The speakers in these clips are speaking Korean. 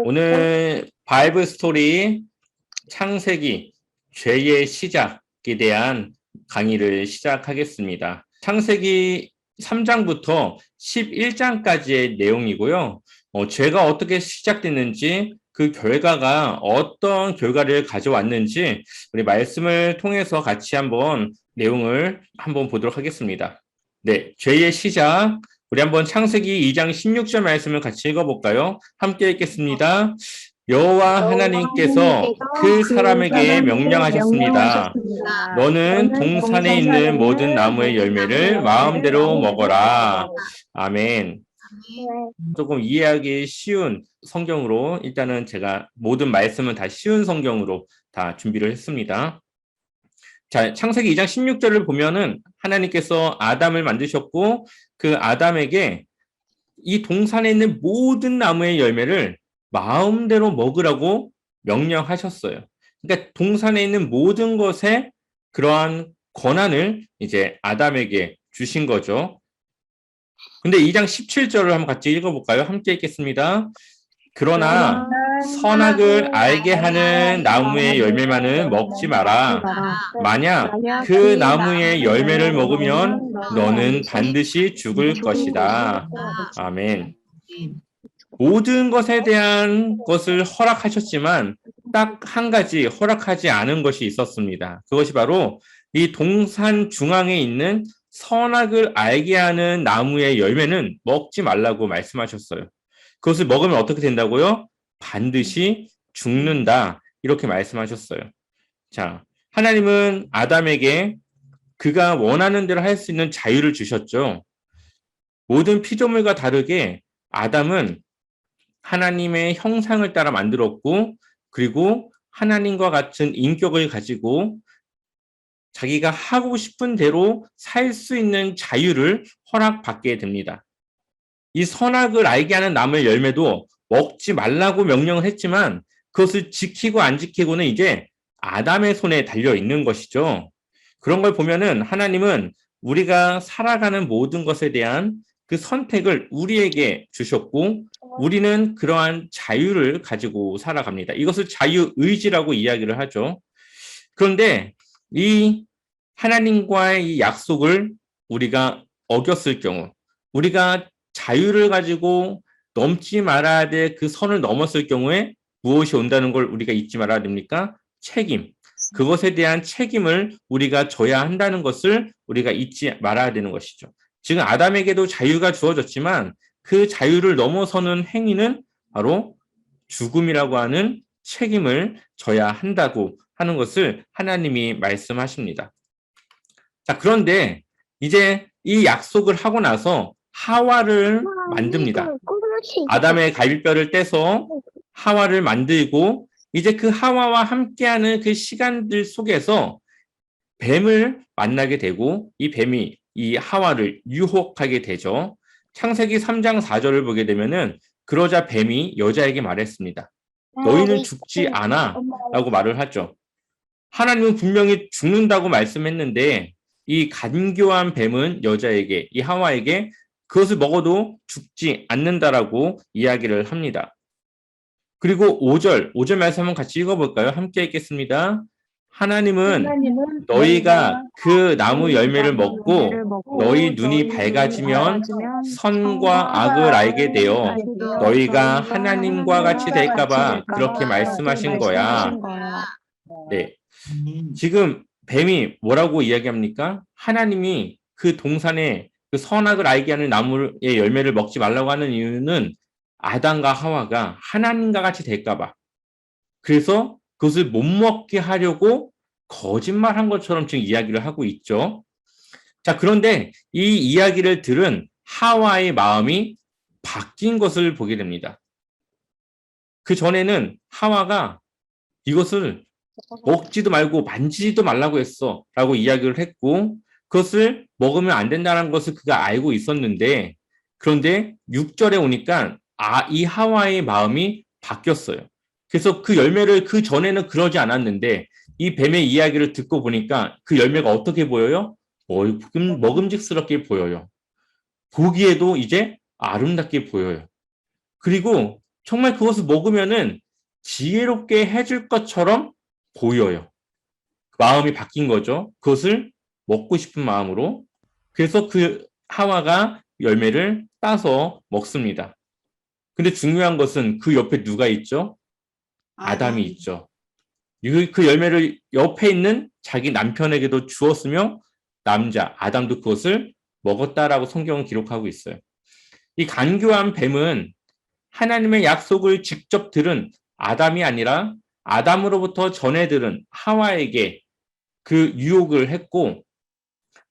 오늘 바이블 스토리 창세기 죄의 시작에 대한 강의를 시작하겠습니다. 창세기 3장부터 11장까지의 내용이고요. 죄가 어떻게 시작됐는지 그 결과가 어떤 결과를 가져왔는지 우리 말씀을 통해서 같이 한번 내용을 한번 보도록 하겠습니다. 네, 죄의 시작. 우리 한번 창세기 2장 16절 말씀을 같이 읽어볼까요? 함께 읽겠습니다. 여호와 하나님께서 그 사람에게 명령하셨습니다. 너는 동산에 있는 모든 나무의 열매를 마음대로 먹어라. 아멘. 조금 이해하기 쉬운 성경으로 일단은 제가 모든 말씀은 다 쉬운 성경으로 다 준비를 했습니다. 자, 창세기 2장 16절을 보면은 하나님께서 아담을 만드셨고 그 아담에게 이 동산에 있는 모든 나무의 열매를 마음대로 먹으라고 명령하셨어요. 그러니까 동산에 있는 모든 것에 그러한 권한을 이제 아담에게 주신 거죠. 근데 2장 17절을 한번 같이 읽어볼까요? 함께 읽겠습니다. 그러나 선악을 알게 하는 나무의 열매만은 먹지 마라. 만약 그 나무의 열매를 먹으면 너는 반드시 죽을 것이다. 아멘. 모든 것에 대한 것을 허락하셨지만 딱 한 가지 허락하지 않은 것이 있었습니다. 그것이 바로 이 동산 중앙에 있는 선악을 알게 하는 나무의 열매는 먹지 말라고 말씀하셨어요. 그것을 먹으면 어떻게 된다고요? 반드시 죽는다. 이렇게 말씀하셨어요. 자, 하나님은 아담에게 그가 원하는 대로 할 수 있는 자유를 주셨죠. 모든 피조물과 다르게 아담은 하나님의 형상을 따라 만들었고, 그리고 하나님과 같은 인격을 가지고 자기가 하고 싶은 대로 살 수 있는 자유를 허락받게 됩니다. 이 선악을 알게 하는 나무의 열매도 먹지 말라고 명령을 했지만 그것을 지키고 안 지키고는 이제 아담의 손에 달려 있는 것이죠. 그런 걸 보면은 하나님은 우리가 살아가는 모든 것에 대한 그 선택을 우리에게 주셨고 우리는 그러한 자유를 가지고 살아갑니다. 이것을 자유의지라고 이야기를 하죠. 그런데 이 하나님과의 이 약속을 우리가 어겼을 경우, 우리가 자유를 가지고 넘지 말아야 될 그 선을 넘었을 경우에 무엇이 온다는 걸 우리가 잊지 말아야 됩니까? 책임. 그것에 대한 책임을 우리가 져야 한다는 것을 우리가 잊지 말아야 되는 것이죠. 지금 아담에게도 자유가 주어졌지만 그 자유를 넘어서는 행위는 바로 죽음이라고 하는 책임을 져야 한다고 하는 것을 하나님이 말씀하십니다. 자, 그런데 이제 이 약속을 하고 나서 하와를 만듭니다. 아담의 갈비뼈를 떼서 하와를 만들고 이제 그 하와와 함께하는 그 시간들 속에서 뱀을 만나게 되고 이 뱀이 이 하와를 유혹하게 되죠. 창세기 3장 4절을 보게 되면은 그러자 뱀이 여자에게 말했습니다. 너희는 죽지 않아 라고 말을 하죠. 하나님은 분명히 죽는다고 말씀했는데 이 간교한 뱀은 여자에게, 이 하와에게 그것을 먹어도 죽지 않는다라고 이야기를 합니다. 그리고 5절 말씀 한번 같이 읽어볼까요? 함께 읽겠습니다. 하나님은 너희가 그 나무 열매를 먹고 너희 눈이 밝아지면 선과 악을 알게 되어 너희가 하나님과 같이 될까봐 그렇게 말씀하신 거야. 네. 지금 뱀이 뭐라고 이야기합니까? 하나님이 그 동산에 그 선악을 알게 하는 나무의 열매를 먹지 말라고 하는 이유는 아담과 하와가 하나님과 같이 될까봐. 그래서 그것을 못 먹게 하려고 거짓말한 것처럼 지금 이야기를 하고 있죠. 자, 그런데 이 이야기를 들은 하와의 마음이 바뀐 것을 보게 됩니다. 그 전에는 하와가 이것을 먹지도 말고 만지지도 말라고 했어 라고 이야기를 했고 그것을 먹으면 안 된다는 것을 그가 알고 있었는데 그런데 6절에 오니까 이 하와의 마음이 바뀌었어요. 그래서 그 열매를 그 전에는 그러지 않았는데 이 뱀의 이야기를 듣고 보니까 그 열매가 어떻게 보여요? 먹음직스럽게 보여요. 보기에도 이제 아름답게 보여요. 그리고 정말 그것을 먹으면은 지혜롭게 해줄 것처럼 보여요. 마음이 바뀐 거죠. 그것을 먹고 싶은 마음으로. 그래서 그 하와가 열매를 따서 먹습니다. 근데 중요한 것은 그 옆에 누가 있죠? 아담이 있죠. 그 열매를 옆에 있는 자기 남편에게도 주었으며 남자 아담도 그것을 먹었다라고 성경은 기록하고 있어요. 이 간교한 뱀은 하나님의 약속을 직접 들은 아담이 아니라 아담으로부터 전해 들은 하와에게 그 유혹을 했고,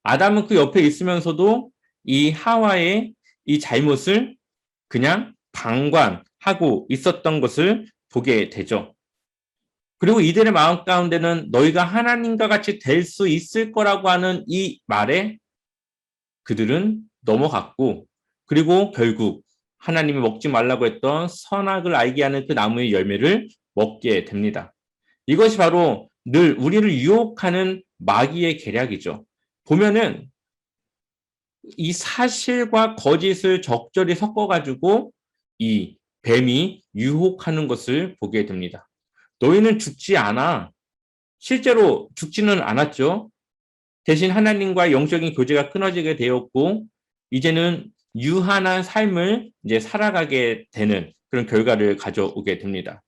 아담은 그 옆에 있으면서도 이 하와의 이 잘못을 그냥 방관하고 있었던 것을 보게 되죠. 그리고 이들의 마음 가운데는 너희가 하나님과 같이 될 수 있을 거라고 하는 이 말에 그들은 넘어갔고, 그리고 결국 하나님이 먹지 말라고 했던 선악을 알게 하는 그 나무의 열매를 먹게 됩니다. 이것이 바로 늘 우리를 유혹하는 마귀의 계략이죠. 보면은 이 사실과 거짓을 적절히 섞어가지고 이 뱀이 유혹하는 것을 보게 됩니다. 너희는 죽지 않아. 실제로 죽지는 않았죠. 대신 하나님과 영적인 교제가 끊어지게 되었고, 이제는 유한한 삶을 이제 살아가게 되는 그런 결과를 가져오게 됩니다.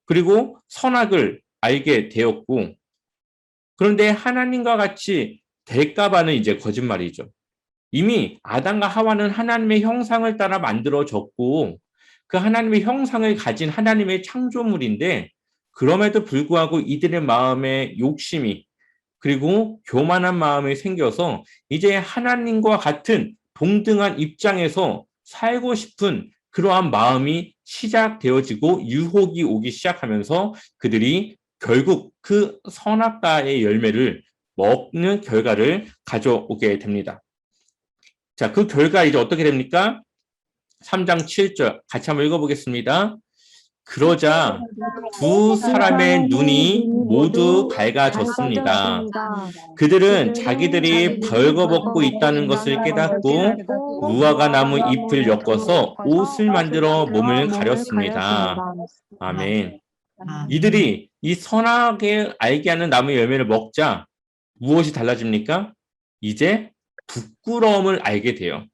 그리고 선악을 알게 되었고, 그런데 하나님과 같이 될까봐는 이제 거짓말이죠. 이미 아담과 하와는 하나님의 형상을 따라 만들어졌고, 그 하나님의 형상을 가진 하나님의 창조물인데, 그럼에도 불구하고 이들의 마음에 욕심이, 그리고 교만한 마음이 생겨서 이제 하나님과 같은 동등한 입장에서 살고 싶은 그러한 마음이 시작되어지고 유혹이 오기 시작하면서 그들이 결국 그 선악과의 열매를 먹는 결과를 가져오게 됩니다. 자, 그 결과 이제 어떻게 됩니까? 3장 7절 같이 한번 읽어보겠습니다. 그러자 두 사람의 눈이 모두 밝아졌습니다. 그들은 자기들이 벌거벗고 있다는 것을 깨닫고 무화과 나무 잎을 엮어서 옷을 만들어 몸을 가렸습니다. 아멘. 이들이 이 선악을 알게 하는 나무의 열매를 먹자 무엇이 달라집니까? 이제 부끄러움을 알게 돼요.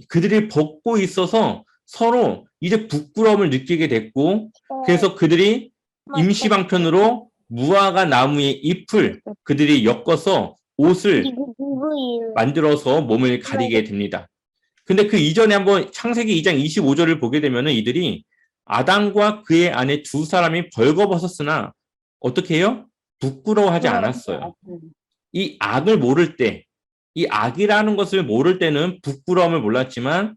그들이 벗고 있어서 서로 이제 부끄러움을 느끼게 됐고, 그래서 그들이 임시방편으로 무화과 나무의 잎을 그들이 엮어서 옷을 만들어서 몸을 가리게 됩니다. 근데 그 이전에 한번 창세기 2장 25절을 보게 되면 이들이 아담과 그의 아내 두 사람이 벌거벗었으나 어떻게 해요? 부끄러워하지 않았어요. 이 악을 모를 때, 이 악이라는 것을 모를 때는 부끄러움을 몰랐지만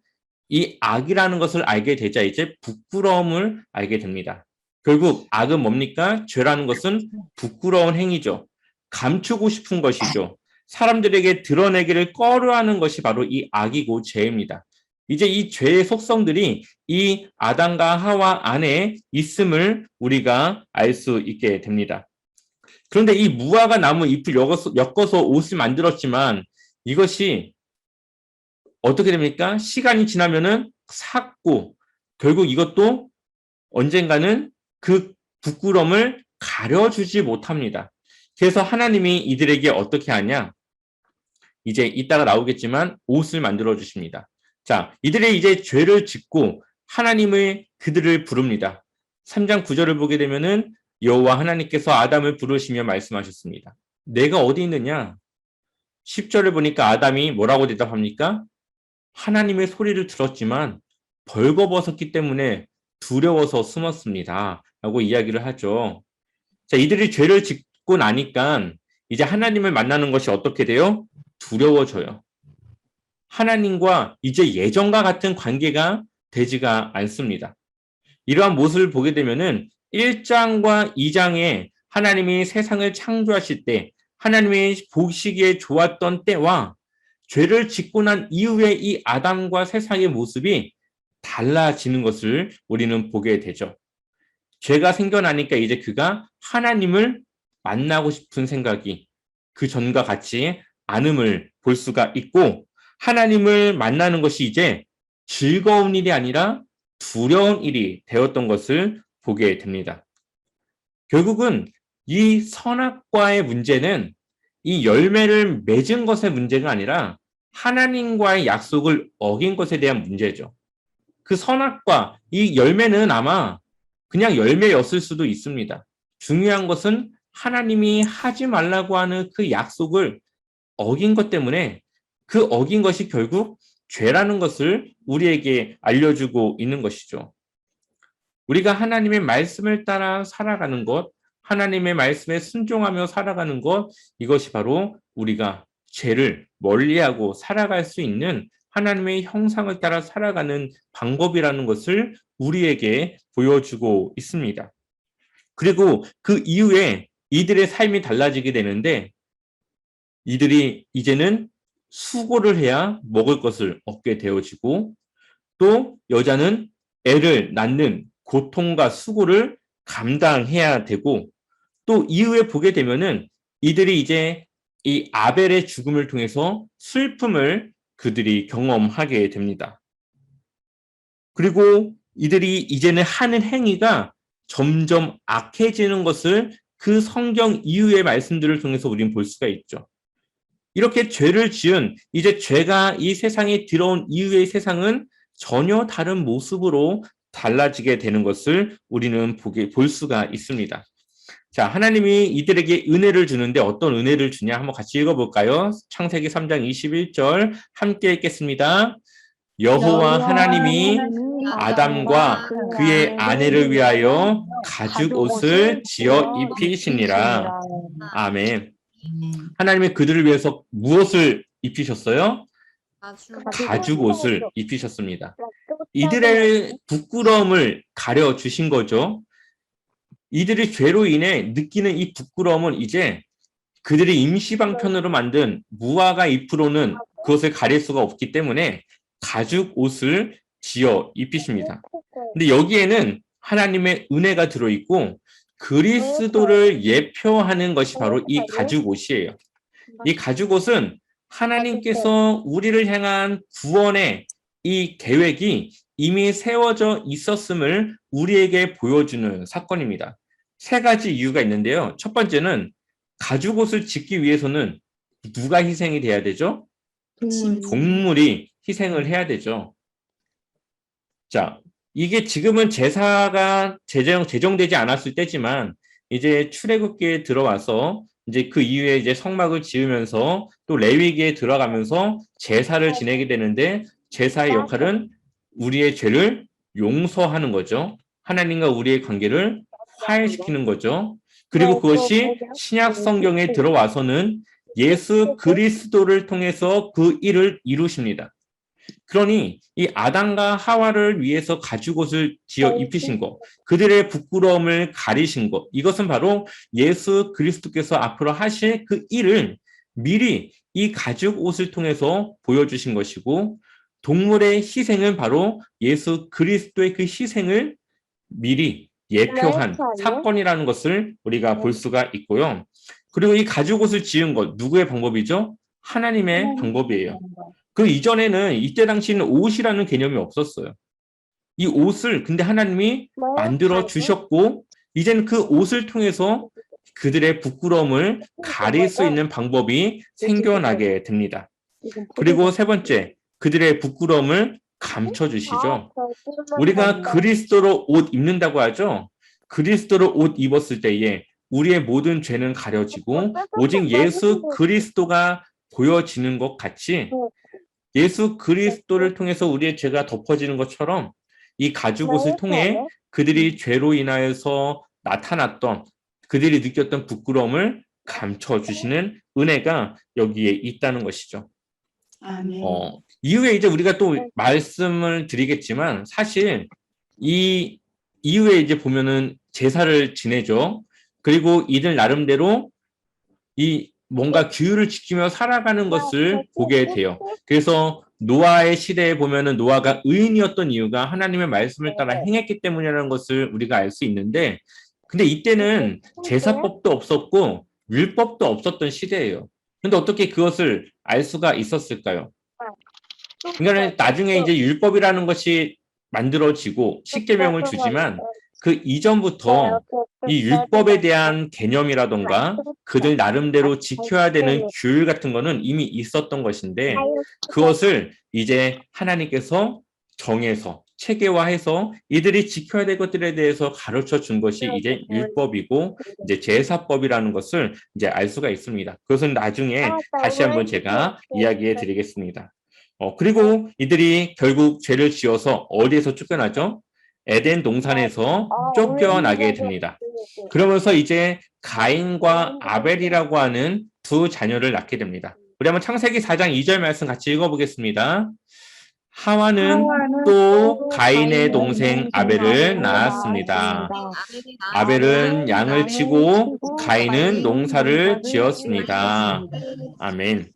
이 악이라는 것을 알게 되자 이제 부끄러움을 알게 됩니다. 결국 악은 뭡니까? 죄라는 것은 부끄러운 행위죠. 감추고 싶은 것이죠. 사람들에게 드러내기를 꺼려하는 것이 바로 이 악이고 죄입니다. 이제 이 죄의 속성들이 이 아담과 하와 안에 있음을 우리가 알 수 있게 됩니다. 그런데 이 무화과 나무 잎을 엮어서 옷을 만들었지만 이것이 어떻게 됩니까? 시간이 지나면은 삭고 결국 이것도 언젠가는 그 부끄러움을 가려주지 못합니다. 그래서 하나님이 이들에게 어떻게 하냐? 이제 이따가 나오겠지만 옷을 만들어 주십니다. 자, 이들이 이제 죄를 짓고 하나님의 그들을 부릅니다. 3장 9절을 보게 되면은 여호와 하나님께서 아담을 부르시며 말씀하셨습니다. 내가 어디 있느냐? 10절을 보니까 아담이 뭐라고 대답합니까? 하나님의 소리를 들었지만 벌거벗었기 때문에 두려워서 숨었습니다. 라고 이야기를 하죠. 자, 이들이 죄를 짓고 나니까 이제 하나님을 만나는 것이 어떻게 돼요? 두려워져요. 하나님과 이제 예전과 같은 관계가 되지가 않습니다. 이러한 모습을 보게 되면은 1장과 2장에 하나님이 세상을 창조하실 때 하나님이 보시기에 좋았던 때와 죄를 짓고 난 이후에 이 아담과 세상의 모습이 달라지는 것을 우리는 보게 되죠. 죄가 생겨나니까 이제 그가 하나님을 만나고 싶은 생각이 그 전과 같이 않음을 볼 수가 있고 하나님을 만나는 것이 이제 즐거운 일이 아니라 두려운 일이 되었던 것을 보게 됩니다. 결국은 이 선악과의 문제는 이 열매를 맺은 것의 문제가 아니라 하나님과의 약속을 어긴 것에 대한 문제죠. 그 선악과, 이 열매는 아마 그냥 열매였을 수도 있습니다. 중요한 것은 하나님이 하지 말라고 하는 그 약속을 어긴 것 때문에 그 어긴 것이 결국 죄라는 것을 우리에게 알려주고 있는 것이죠. 우리가 하나님의 말씀을 따라 살아가는 것, 하나님의 말씀에 순종하며 살아가는 것, 이것이 바로 우리가 죄를 멀리하고 살아갈 수 있는 하나님의 형상을 따라 살아가는 방법이라는 것을 우리에게 보여주고 있습니다. 그리고 그 이후에 이들의 삶이 달라지게 되는데 이들이 이제는 수고를 해야 먹을 것을 얻게 되어지고 또 여자는 애를 낳는 고통과 수고를 감당해야 되고 또 이후에 보게 되면은 이들이 이제 이 아벨의 죽음을 통해서 슬픔을 그들이 경험하게 됩니다. 그리고 이들이 이제는 하는 행위가 점점 악해지는 것을 그 성경 이후의 말씀들을 통해서 우리는 볼 수가 있죠. 이렇게 죄를 지은 이제 죄가 이 세상에 들어온 이후의 세상은 전혀 다른 모습으로 달라지게 되는 것을 우리는 볼 수가 있습니다. 자, 하나님이 이들에게 은혜를 주는데 어떤 은혜를 주냐 한번 같이 읽어볼까요? 창세기 3장 21절 함께 읽겠습니다. 여호와 하나님이 아담과 그의 아내를 위하여 가죽 옷을 지어 입히시니라. 아멘. 하나님이 그들을 위해서 무엇을 입히셨어요? 가죽 옷을 입히셨습니다. 이들의 부끄러움을 가려주신 거죠. 이들이 죄로 인해 느끼는 이 부끄러움은 이제 그들이 임시방편으로 만든 무화과 잎으로는 그것을 가릴 수가 없기 때문에 가죽 옷을 지어 입히십니다. 근데 여기에는 하나님의 은혜가 들어있고 그리스도를 예표하는 것이 바로 이 가죽 옷이에요. 이 가죽 옷은 하나님께서 우리를 향한 구원의 이 계획이 이미 세워져 있었음을 우리에게 보여주는 사건입니다. 세 가지 이유가 있는데요. 첫 번째는 가죽 옷을 짓기 위해서는 누가 희생이 돼야 되죠? 동물이 희생을 해야 되죠. 자, 이게 지금은 제사가 제정되지 않았을 때지만 이제 출애굽기에 들어와서 이제 그 이후에 이제 성막을 지으면서 또 레위기에 들어가면서 제사를 지내게 되는데 제사의 역할은 우리의 죄를 용서하는 거죠. 하나님과 우리의 관계를 화해시키는 거죠. 그리고 그것이 신약 성경에 들어와서는 예수 그리스도를 통해서 그 일을 이루십니다. 그러니 이 아담과 하와를 위해서 가죽 옷을 지어 입히신 것, 그들의 부끄러움을 가리신 것, 이것은 바로 예수 그리스도께서 앞으로 하실 그 일을 미리 이 가죽 옷을 통해서 보여주신 것이고, 동물의 희생은 바로 예수 그리스도의 그 희생을 미리 예표한 사건이라는 것을 우리가 볼 수가 있고요. 그리고 이 가죽 옷을 지은 것, 누구의 방법이죠? 하나님의 방법이에요. 그 이전에는 이때 당시에는 옷이라는 개념이 없었어요. 이 옷을 근데 하나님이 만들어 주셨고 이제는 그 옷을 통해서 그들의 부끄러움을 가릴 수 있는 방법이 생겨나게 됩니다. 그리고 세 번째, 그들의 부끄러움을 감춰주시죠. 우리가 그리스도로 옷 입는다고 하죠. 그리스도로 옷 입었을 때에 우리의 모든 죄는 가려지고 오직 예수 그리스도가 보여지는 것 같이 예수 그리스도를 통해서 우리의 죄가 덮어지는 것처럼 이 가죽 옷을 통해 그들이 죄로 인하여서 나타났던 그들이 느꼈던 부끄러움을 감춰주시는 은혜가 여기에 있다는 것이죠. 이후에 이제 우리가 또 말씀을 드리겠지만 사실 이 이후에 이제 보면은 제사를 지내죠. 그리고 이들 나름대로 이 뭔가 규율을 지키며 살아가는 것을 보게 돼요. 그래서 노아의 시대에 보면은 노아가 의인이었던 이유가 하나님의 말씀을 따라 행했기 때문이라는 것을 우리가 알 수 있는데 근데 이때는 제사법도 없었고 율법도 없었던 시대예요. 근데 어떻게 그것을 알 수가 있었을까요? 그러니까 나중에 이제 율법이라는 것이 만들어지고 십계명을 주지만 그 이전부터 이 율법에 대한 개념이라던가 그들 나름대로 지켜야 되는 규율 같은 거는 이미 있었던 것인데 그것을 이제 하나님께서 정해서 체계화해서 이들이 지켜야 될 것들에 대해서 가르쳐 준 것이 이제 율법이고 이제 제사법이라는 것을 이제 알 수가 있습니다. 그것은 나중에 다시 한번 제가 이야기해 드리겠습니다. 그리고 이들이 결국 죄를 지어서 어디에서 쫓겨나죠? 에덴 동산에서 쫓겨나게 됩니다. 그러면서 이제 가인과 아벨이라고 하는 두 자녀를 낳게 됩니다. 우리 한번 창세기 4장 2절 말씀 같이 읽어보겠습니다. 하와는 또 가인의 동생 아벨을 낳았습니다. 아벨은 양을 치고 가인은 농사를 지었습니다. 아멘.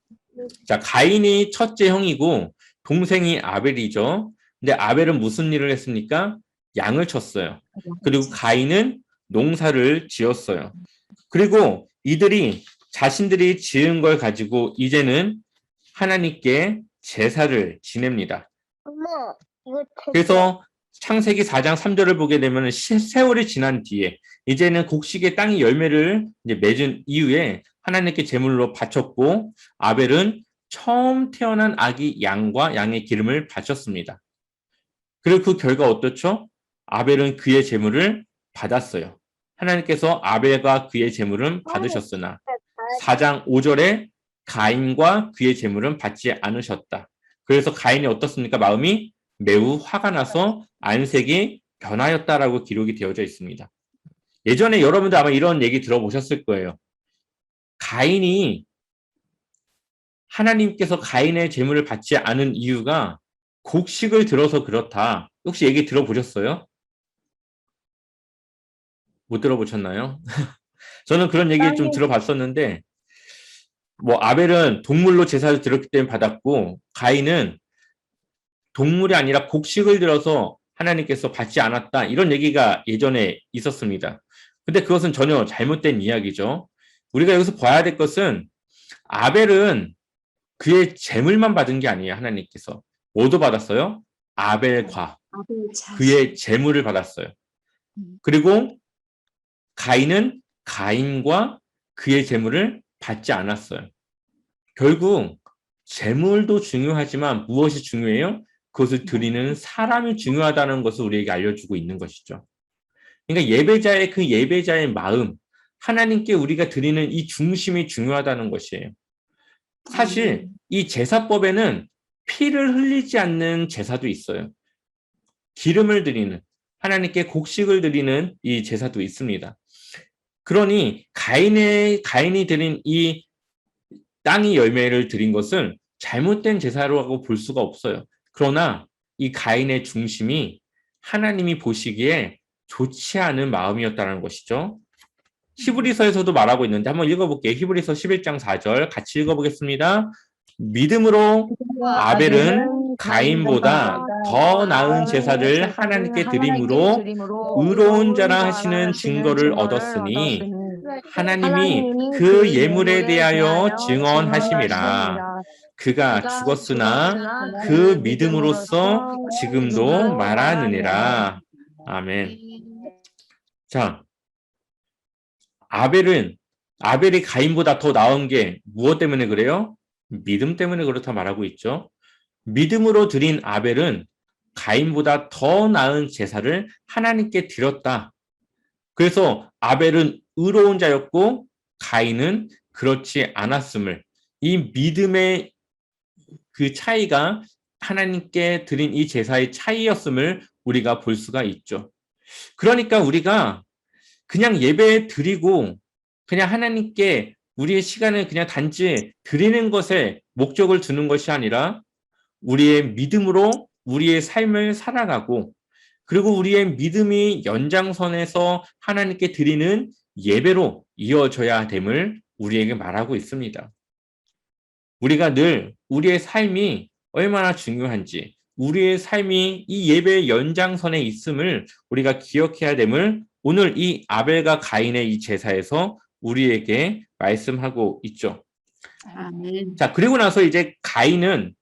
자, 가인이 첫째 형이고 동생이 아벨이죠. 근데 아벨은 무슨 일을 했습니까? 양을 쳤어요. 그리고 가인은 농사를 지었어요. 그리고 이들이 자신들이 지은 걸 가지고 이제는 하나님께 제사를 지냅니다. 그래서 창세기 4장 3절을 보게 되면 세월이 지난 뒤에 이제는 곡식의 땅이 열매를 이제 맺은 이후에 하나님께 제물로 바쳤고 아벨은 처음 태어난 아기 양과 양의 기름을 바쳤습니다. 그리고 그 결과 어떻죠? 아벨은 그의 제물을 받았어요. 하나님께서 아벨과 그의 제물은 받으셨으나 4장 5절에 가인과 그의 제물은 받지 않으셨다. 그래서 가인이 어떻습니까? 마음이 매우 화가 나서 안색이 변하였다라고 기록이 되어져 있습니다. 예전에 여러분들 아마 이런 얘기 들어보셨을 거예요. 가인이 하나님께서 가인의 제물을 받지 않은 이유가 곡식을 들어서 그렇다. 혹시 얘기 들어보셨어요? 못 들어보셨나요? 저는 그런 얘기 좀 들어봤었는데 뭐 아벨은 동물로 제사를 드렸기 때문에 받았고 가인은 동물이 아니라 곡식을 들어서 하나님께서 받지 않았다. 이런 얘기가 예전에 있었습니다. 근데 그것은 전혀 잘못된 이야기죠. 우리가 여기서 봐야 될 것은 아벨은 그의 제물만 받은 게 아니에요. 하나님께서. 뭐도 받았어요? 아벨과 그의 제물을 받았어요. 그리고 가인은 가인과 그의 제물을 받지 않았어요. 결국 제물도 중요하지만 무엇이 중요해요? 그것을 드리는 사람이 중요하다는 것을 우리에게 알려주고 있는 것이죠. 그러니까 예배자의 그 예배자의 마음, 하나님께 우리가 드리는 이 중심이 중요하다는 것이에요. 사실 이 제사법에는 피를 흘리지 않는 제사도 있어요. 기름을 드리는, 하나님께 곡식을 드리는 이 제사도 있습니다. 그러니 가인이 드린 이 땅의 열매를 드린 것은 잘못된 제사라고 볼 수가 없어요. 그러나 이 가인의 중심이 하나님이 보시기에 좋지 않은 마음이었다는 것이죠. 히브리서에서도 말하고 있는데 한번 읽어볼게요. 히브리서 11장 4절 같이 읽어보겠습니다. 믿음으로 아벨은 가인보다 더 나은 제사를 하나님께 드림으로 의로운 자라 하시는 증거를 얻었으니 하나님이 그 예물에 대하여 증언하심이라. 그가 죽었으나 그 믿음으로써 지금도 말하느니라. 아멘. 자, 아벨이 가인보다 더 나은 게 무엇 때문에 그래요? 믿음 때문에 그렇다 말하고 있죠. 믿음으로 드린 아벨은 가인보다 더 나은 제사를 하나님께 드렸다. 그래서 아벨은 의로운 자였고 가인은 그렇지 않았음을, 이 믿음의 그 차이가 하나님께 드린 이 제사의 차이였음을 우리가 볼 수가 있죠. 그러니까 우리가 그냥 예배 드리고 그냥 하나님께 우리의 시간을 그냥 단지 드리는 것에 목적을 두는 것이 아니라 우리의 믿음으로 우리의 삶을 살아가고 그리고 우리의 믿음이 연장선에서 하나님께 드리는 예배로 이어져야 됨을 우리에게 말하고 있습니다. 우리가 늘 우리의 삶이 얼마나 중요한지, 우리의 삶이 이 예배의 연장선에 있음을 우리가 기억해야 됨을 오늘 이 아벨과 가인의 이 제사에서 우리에게 말씀하고 있죠. 자, 그리고 나서 이제 가인은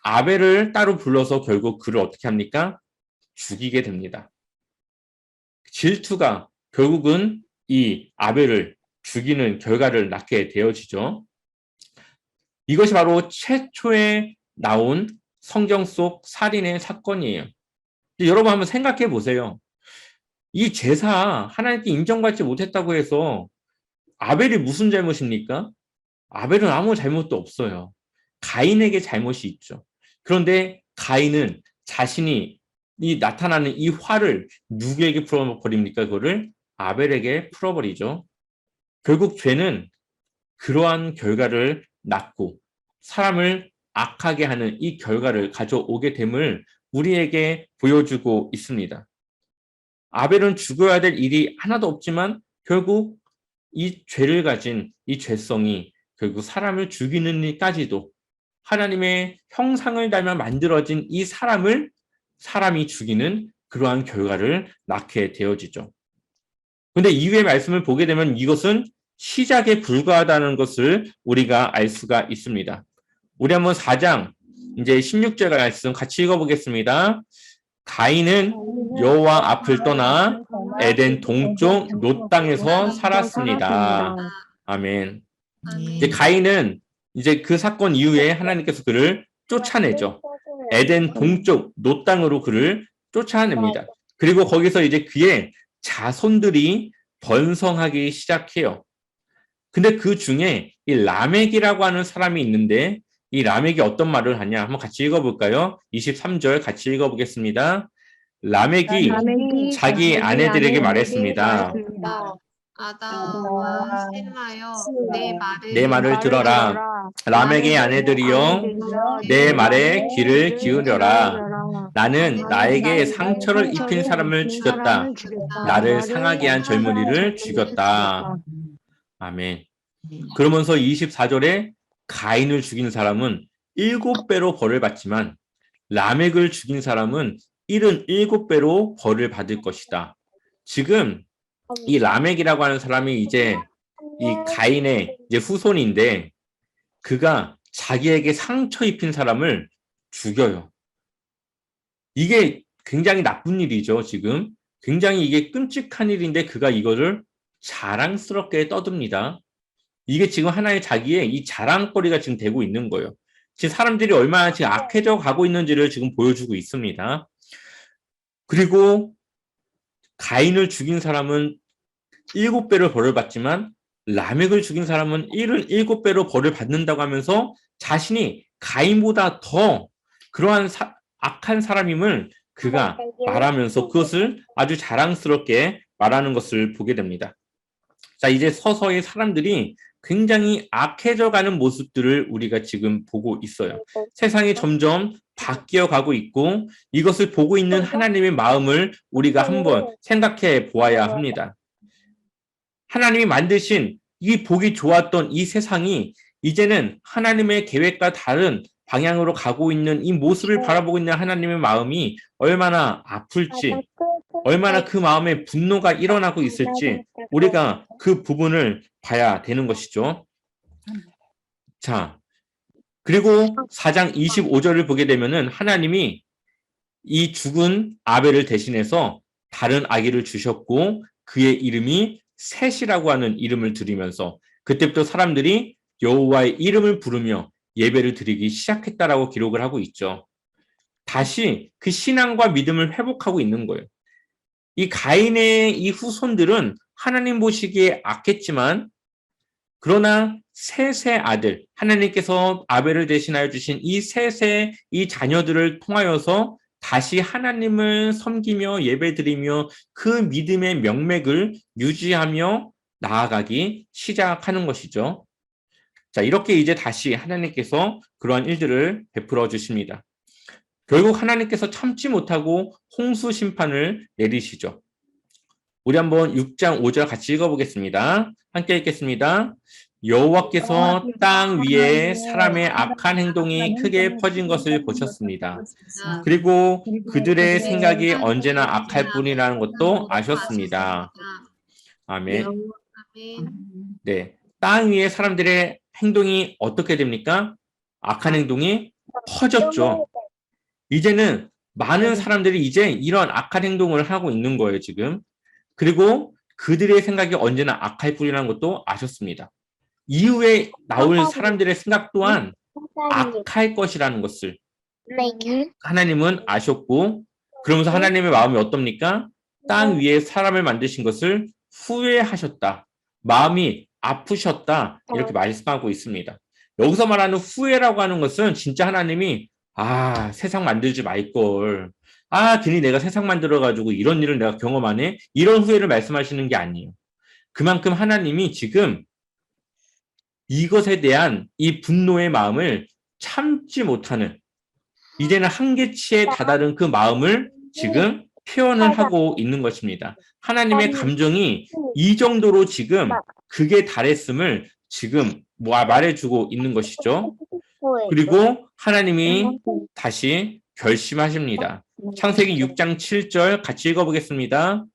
아벨을 따로 불러서 결국 그를 어떻게 합니까? 죽이게 됩니다. 질투가 결국은 이 아벨을 죽이는 결과를 낳게 되어지죠. 이것이 바로 최초에 나온 성경 속 살인의 사건이에요. 여러분 한번 생각해 보세요. 이 제사 하나님께 인정받지 못했다고 해서 아벨이 무슨 잘못입니까? 아벨은 아무 잘못도 없어요. 가인에게 잘못이 있죠. 그런데 가인은 자신이 나타나는 이 화를 누구에게 풀어버립니까? 그거를 아벨에게 풀어버리죠. 결국 죄는 그러한 결과를 낳고 사람을 악하게 하는 이 결과를 가져오게 됨을 우리에게 보여주고 있습니다. 아벨은 죽어야 될 일이 하나도 없지만 결국 이 죄를 가진 이 죄성이 결국 사람을 죽이는 일까지도 하나님의 형상을 닮아 만들어진 이 사람이 죽이는 그러한 결과를 낳게 되어지죠. 그런데 이후의 말씀을 보게 되면 이것은 시작에 불과하다는 것을 우리가 알 수가 있습니다. 우리 한번 4장 이제 16절 말씀 같이 읽어보겠습니다. 가인은 여호와 앞을 떠나 에덴 동쪽 롯 땅에서 살았습니다. 아멘. 이제 가인은 이제 그 사건 이후에 하나님께서 그를 쫓아내죠. 에덴 동쪽 롯 땅으로 그를 쫓아냅니다. 그리고 거기서 이제 그의 자손들이 번성하기 시작해요. 근데 그 중에 이 라멕이라고 하는 사람이 있는데 이 라멕이 어떤 말을 하냐? 한번 같이 읽어볼까요? 23절 같이 읽어보겠습니다. 라멕이 자기 아내들에게 말했습니다. 아다와 실라여 내 말을 들어라. 라멕의 아내들이여 내 말에 귀를 기울여라. 나는 나에게 상처를 입힌 사람을 죽였다. 나를 상하게 한 젊은이를 죽였다. 아멘. 그러면서 24절에 가인을 죽인 사람은 7배로 벌을 받지만 라멕을 죽인 사람은 77배로 벌을 받을 것이다. 지금 이 라멕이라고 하는 사람이 이제 이 가인의 이제 후손인데 그가 자기에게 상처 입힌 사람을 죽여요. 이게 굉장히 나쁜 일이죠, 지금. 굉장히 이게 끔찍한 일인데 그가 이거를 자랑스럽게 떠듭니다. 이게 지금 하나의 자기의 이 자랑거리가 지금 되고 있는 거예요. 지금 사람들이 얼마나 지금 악해져 가고 있는지를 지금 보여주고 있습니다. 그리고 가인을 죽인 사람은 7배를 벌을 받지만 라멕을 죽인 사람은 77배로 벌을 받는다고 하면서 자신이 가인보다 더 그러한 악한 사람임을 그가 말하면서 그것을 아주 자랑스럽게 말하는 것을 보게 됩니다. 자, 이제 서서히 사람들이 굉장히 악해져가는 모습들을 우리가 지금 보고 있어요. 세상이 점점 바뀌어 가고 있고 이것을 보고 있는 하나님의 마음을 우리가 한번 생각해 보아야 합니다. 하나님이 만드신 이 보기 좋았던 이 세상이 이제는 하나님의 계획과 다른 방향으로 가고 있는 이 모습을 바라보고 있는 하나님의 마음이 얼마나 아플지, 얼마나 그 마음에 분노가 일어나고 있을지 우리가 그 부분을 봐야 되는 것이죠. 자, 그리고 4장 25절을 보게 되면은 하나님이 이 죽은 아벨을 대신해서 다른 아기를 주셨고 그의 이름이 셋이라고 하는 이름을 드리면서 그때부터 사람들이 여호와의 이름을 부르며 예배를 드리기 시작했다라고 기록을 하고 있죠. 다시 그 신앙과 믿음을 회복하고 있는 거예요. 이 가인의 이 후손들은 하나님 보시기에 악했지만 그러나 셋의 아들, 하나님께서 아벨을 대신하여 주신 이 셋의 이 자녀들을 통하여서 다시 하나님을 섬기며 예배드리며 그 믿음의 명맥을 유지하며 나아가기 시작하는 것이죠. 자, 이렇게 이제 다시 하나님께서 그러한 일들을 베풀어 주십니다. 결국 하나님께서 참지 못하고 홍수 심판을 내리시죠. 우리 한번 6장 5절 같이 읽어보겠습니다. 함께 읽겠습니다. 여호와께서 땅 위에 사람의 악한 행동이 크게 퍼진 것을 보셨습니다. 그리고 그들의 생각이 언제나 악할 뿐이라는 것도 아셨습니다. 아멘. 네, 땅 위에 사람들의 행동이 어떻게 됩니까? 악한 행동이 퍼졌죠. 이제는 많은 사람들이 이제 이런 악한 행동을 하고 있는 거예요, 지금. 그리고 그들의 생각이 언제나 악할 뿐이라는 것도 아셨습니다. 이후에 나올 사람들의 생각 또한 악할 것이라는 것을 하나님은 아셨고, 그러면서 하나님의 마음이 어떻습니까? 땅 위에 사람을 만드신 것을 후회하셨다. 마음이 아프셨다. 이렇게 말씀하고 있습니다. 여기서 말하는 후회라고 하는 것은 진짜 하나님이 세상 만들지 말걸. 괜히 내가 세상 만들어가지고 이런 일을 내가 경험 안 해? 이런 후회를 말씀하시는 게 아니에요. 그만큼 하나님이 지금 이것에 대한 이 분노의 마음을 참지 못하는, 이제는 한계치에 다다른 그 마음을 지금 표현을 하고 있는 것입니다. 하나님의 감정이 이 정도로 지금 극에 달했음을 지금 말해주고 있는 것이죠. 그리고 하나님이 다시 결심하십니다. 창세기 6장 7절 같이 읽어보겠습니다.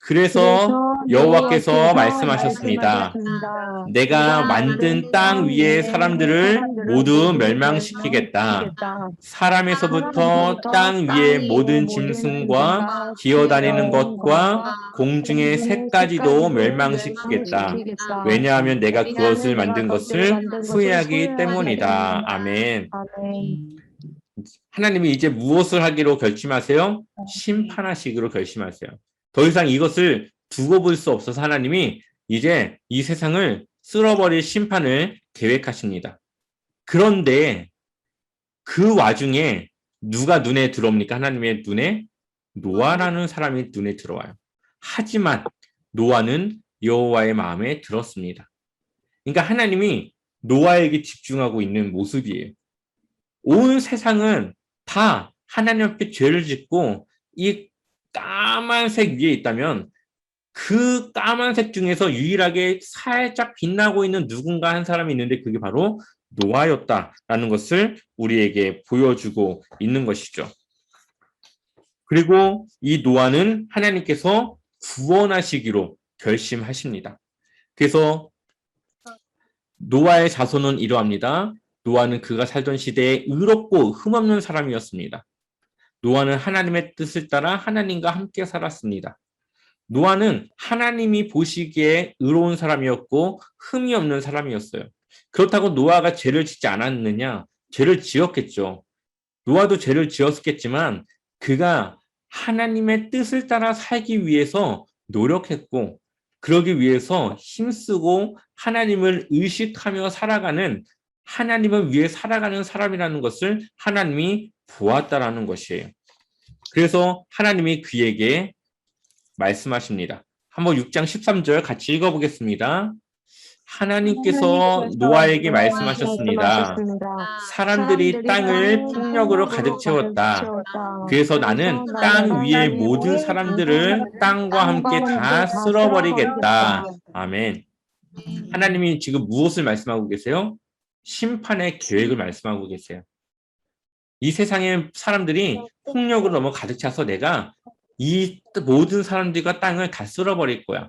그래서 여호와께서 말씀하셨습니다. 내가 만든 땅 위의 사람들을 모두 멸망시키겠다. 사람에서부터 땅 위의 모든 짐승과 기어다니는 것과 공중의 새까지도 멸망시키겠다. 왜냐하면 내가 그것을 만든 것을 후회하기 때문이다. 아멘. 하나님이 이제 무엇을 하기로 결심하세요? 심판하시기로 결심하세요. 더 이상 이것을 두고 볼 수 없어서 하나님이 이제 이 세상을 쓸어버릴 심판을 계획하십니다. 그런데 그 와중에 누가 눈에 들어옵니까? 하나님의 눈에? 노아라는 사람이 눈에 들어와요. 하지만 노아는 여호와의 마음에 들었습니다. 그러니까 하나님이 노아에게 집중하고 있는 모습이에요. 온 세상은 다 하나님 앞에 죄를 짓고 이 까만색 위에 있다면 그 까만색 중에서 유일하게 살짝 빛나고 있는 누군가 한 사람이 있는데 그게 바로 노아였다라는 것을 우리에게 보여주고 있는 것이죠. 그리고 이 노아는 하나님께서 구원하시기로 결심하십니다. 그래서 노아의 자손은 이러합니다. 노아는 그가 살던 시대에 의롭고 흠없는 사람이었습니다. 노아는 하나님의 뜻을 따라 하나님과 함께 살았습니다. 노아는 하나님이 보시기에 의로운 사람이었고 흠이 없는 사람이었어요. 그렇다고 노아가 죄를 짓지 않았느냐? 죄를 지었겠죠. 노아도 죄를 지었겠지만 그가 하나님의 뜻을 따라 살기 위해서 노력했고 그러기 위해서 힘쓰고 하나님을 의식하며 살아가는, 하나님을 위해 살아가는 사람이라는 것을 하나님이 보았다라는 것이에요. 그래서 하나님이 그에게 말씀하십니다. 한번 6장 13절 같이 읽어보겠습니다. 하나님께서 노아에게 말씀하셨습니다. 사람들이 땅을 폭력으로 가득 채웠다. 그래서 나는 땅 위의 모든 사람들을 땅과 함께 다 쓸어버리겠다. 아멘. 하나님이 지금 무엇을 말씀하고 계세요? 심판의 계획을 말씀하고 계세요. 이 세상의 사람들이 폭력으로 너무 가득 차서 내가 이 모든 사람들과 땅을 다 쓸어버릴 거야.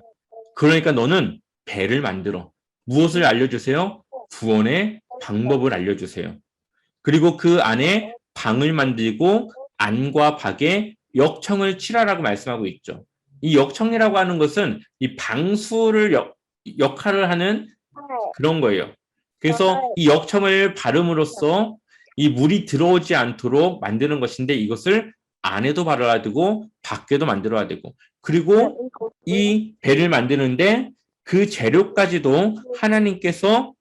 그러니까 너는 배를 만들어. 무엇을 알려주세요? 구원의 방법을 알려주세요. 그리고 그 안에 방을 만들고 안과 밖에 역청을 칠하라고 말씀하고 있죠. 이 역청이라고 하는 것은 이 방수를 역할을 하는 그런 거예요. 그래서 이 역청을 바름으로써 이 물이 들어오지 않도록 만드는 것인데 이것을 안에도 발라야 되고 밖에도 만들어야 되고, 그리고 이 배를 만드는데 그 재료까지도 하나님께서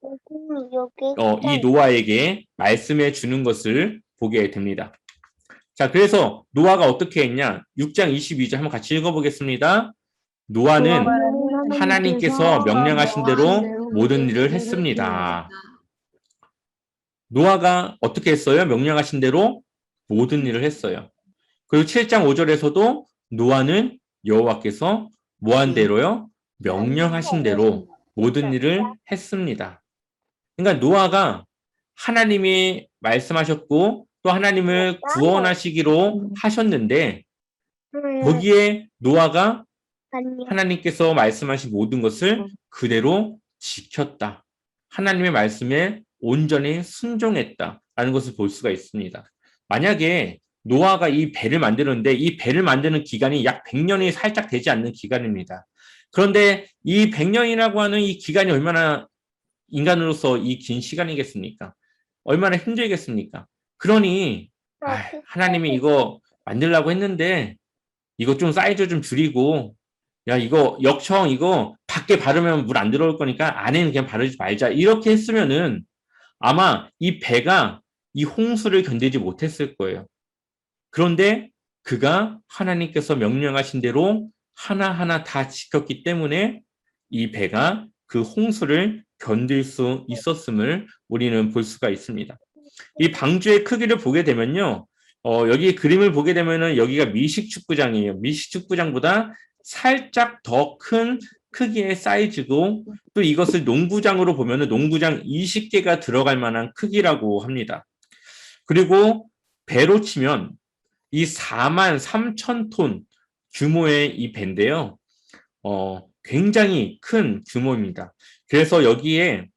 이 노아에게 말씀해 주는 것을 보게 됩니다. 자, 그래서 노아가 어떻게 했냐? 6장 22절 한번 같이 읽어보겠습니다. 노아는 하나님께서 명령하신 대로 모든 일을 했습니다. 노아가 어떻게 했어요? 명령하신 대로 모든 일을 했어요. 그리고 7장 5절에서도 노아는 여호와께서 뭐한 대로요? 명령하신 대로 모든 일을 했습니다. 그러니까 노아가 하나님이 말씀하셨고 또 하나님을 구원하시기로 하셨는데 거기에 노아가 하나님께서 말씀하신 모든 것을 그대로 지켰다. 하나님의 말씀에 온전히 순종했다라는 것을 볼 수가 있습니다. 만약에 노아가 이 배를 만드는데 이 배를 만드는 기간이 약 100년이 살짝 되지 않는 기간입니다. 그런데 이 100년이라고 하는 이 기간이 얼마나 인간으로서 이 긴 시간이겠습니까? 얼마나 힘들겠습니까? 그러니 하나님이 이거 만들려고 했는데 이거 좀 사이즈 좀 줄이고 야 이거 역청 이거 밖에 바르면 물 안 들어올 거니까 안에는 그냥 바르지 말자 이렇게 했으면은 아마 이 배가 이 홍수를 견디지 못했을 거예요. 그런데 그가 하나님께서 명령하신 대로 하나하나 다 지켰기 때문에 이 배가 그 홍수를 견딜 수 있었음을 우리는 볼 수가 있습니다. 이 방주의 크기를 보게 되면요. 여기 그림을 보게 되면은 여기가 미식축구장이에요. 미식축구장보다 살짝 더 큰 크기의 사이즈고 또 이것을 농구장으로 보면은 농구장 20개가 들어갈 만한 크기라고 합니다. 그리고 배로 치면 이 4만 3천 톤 규모의 이 배인데요. 굉장히 큰 규모입니다. 그래서 여기에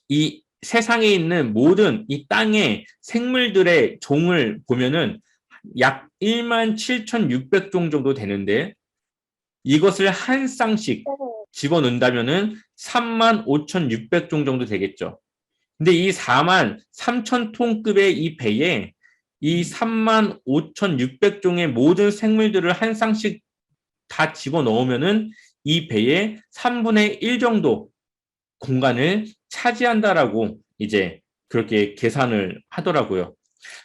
이 세상에 있는 모든 이 땅의 생물들의 종을 보면은 약 1만 7,600종 정도 되는데 이것을 한 쌍씩 집어넣는다면은 3만 5,600종 정도 되겠죠. 근데 이 4만 3천 톤급의 이 배에 이 3만 5,600종의 모든 생물들을 한 쌍씩 다 집어넣으면은 이 배의 3분의 1 정도 공간을 차지한다라고 이제 그렇게 계산을 하더라고요.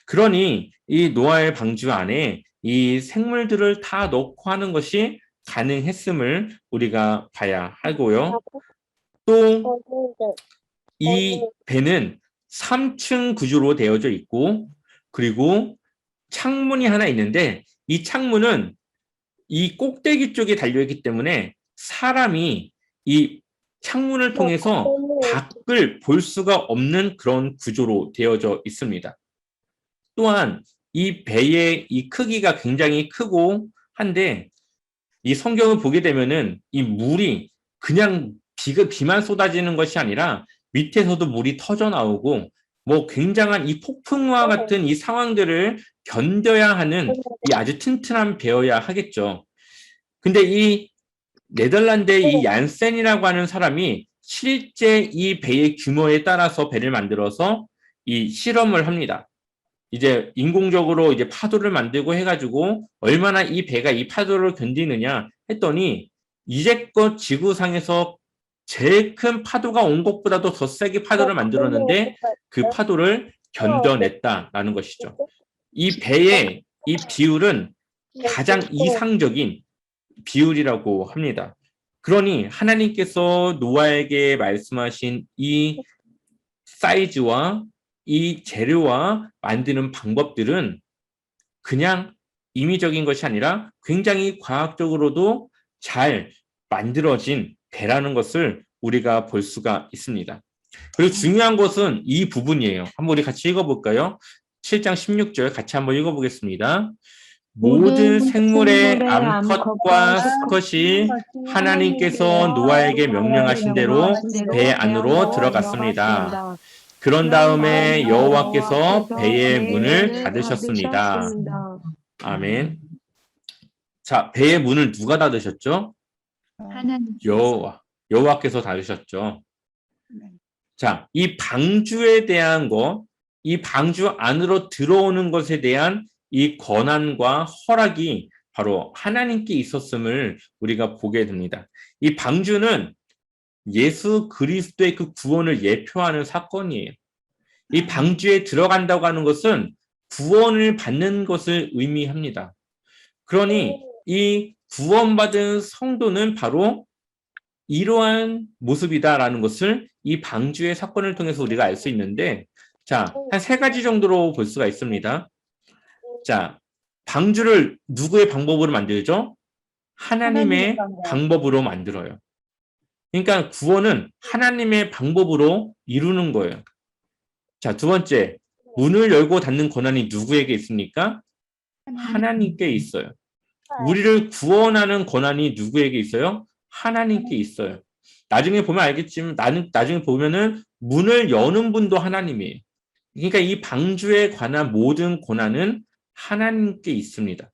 그러니 이 노아의 방주 안에 이 생물들을 다 넣고 하는 것이 가능했음을 우리가 봐야 하고요. 또 이 배는 3층 구조로 되어져 있고 그리고 창문이 하나 있는데 이 창문은 이 꼭대기 쪽에 달려있기 때문에 사람이 이 창문을 통해서 밖을 볼 수가 없는 그런 구조로 되어져 있습니다. 또한 이 배의 이 크기가 굉장히 크고 한데 이 성경을 보게 되면은 이 물이 그냥 비만 쏟아지는 것이 아니라 밑에서도 물이 터져 나오고 뭐 굉장한 이 폭풍과 같은 이 상황들을 견뎌야 하는 이 아주 튼튼한 배여야 하겠죠. 근데 이 네덜란드의 이 얀센이라고 하는 사람이 실제 이 배의 규모에 따라서 배를 만들어서 이 실험을 합니다. 이제 인공적으로 이제 파도를 만들고 해가지고 얼마나 이 배가 이 파도를 견디느냐 했더니 이제껏 지구상에서 제일 큰 파도가 온 것보다도 더 세게 파도를 만들었는데 그 파도를 견뎌냈다라는 것이죠. 이 배의 이 비율은 가장 이상적인 비율이라고 합니다. 그러니 하나님께서 노아에게 말씀하신 이 사이즈와 이 재료와 만드는 방법들은 그냥 임의적인 것이 아니라 굉장히 과학적으로도 잘 만들어진 배라는 것을 우리가 볼 수가 있습니다. 그리고 중요한 것은 이 부분이에요. 한번 우리 같이 읽어볼까요? 7장 16절 같이 한번 읽어보겠습니다. 모든 생물의 암컷과 수컷이 하나님께서 노아에게 명령하신 대로 배 안으로 들어갔습니다. 그런 다음에 여호와께서 배의 문을 닫으셨습니다. 아멘. 자, 배의 문을 누가 닫으셨죠? 여호와께서 닫으셨죠. 자, 이 방주에 대한 거, 이 방주 안으로 들어오는 것에 대한 이 권한과 허락이 바로 하나님께 있었음을 우리가 보게 됩니다. 이 방주는 예수 그리스도의 그 구원을 예표하는 사건이에요. 이 방주에 들어간다고 하는 것은 구원을 받는 것을 의미합니다. 그러니 이 구원받은 성도는 바로 이러한 모습이다라는 것을 이 방주의 사건을 통해서 우리가 알 수 있는데, 자, 한 3가지 정도로 볼 수가 있습니다. 자, 방주를 누구의 방법으로 만들죠? 하나님의 방법으로 만들어요. 그러니까 구원은 하나님의 방법으로 이루는 거예요. 자, 2번째, 문을 열고 닫는 권한이 누구에게 있습니까? 하나님께 있어요. 우리를 구원하는 권한이 누구에게 있어요? 하나님께 있어요. 나중에 보면 알겠지만 나중에 보면은 문을 여는 분도 하나님이에요. 그러니까 이 방주에 관한 모든 권한은 하나님께 있습니다.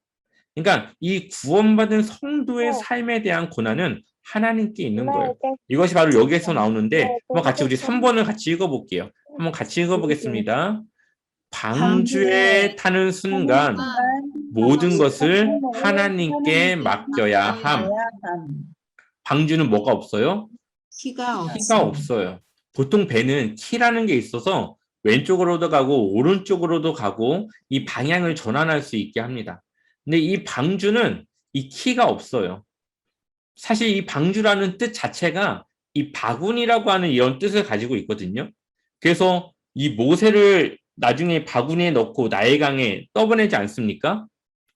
그러니까 이 구원받은 성도의 삶에 대한 고난은 하나님께 있는 거예요. 이것이 바로 여기에서 나오는데 한번 같이 우리 3번을 같이 읽어볼게요. 한번 같이 읽어보겠습니다. 방주에 타는 순간 모든 것을 하나님께 맡겨야 함. 방주는 뭐가 없어요? 키가 없어요. 보통 배는 키라는 게 있어서 왼쪽으로도 가고 오른쪽으로도 가고 이 방향을 전환할 수 있게 합니다. 근데 이 방주는 이 키가 없어요. 사실 이 방주라는 뜻 자체가 이 바구니라고 하는 이런 뜻을 가지고 있거든요. 그래서 이 모세를 나중에 바구니에 넣고 나일강에 떠보내지 않습니까?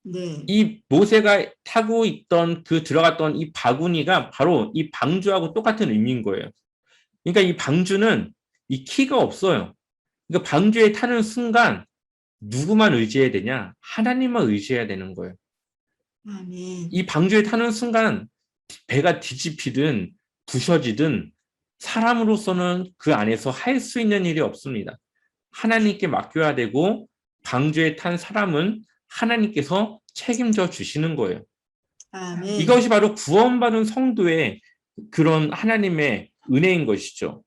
네. 이 모세가 타고 있던 그 들어갔던 이 바구니가 바로 이 방주하고 똑같은 의미인 거예요. 그러니까 이 방주는 이 키가 없어요. 그러니까 방주에 타는 순간 누구만 의지해야 되냐? 하나님만 의지해야 되는 거예요. 아멘. 이 방주에 타는 순간 배가 뒤집히든 부셔지든 사람으로서는 그 안에서 할 수 있는 일이 없습니다. 하나님께 맡겨야 되고 방주에 탄 사람은 하나님께서 책임져 주시는 거예요. 아멘. 이것이 바로 구원받은 성도의 그런 하나님의 은혜인 것이죠.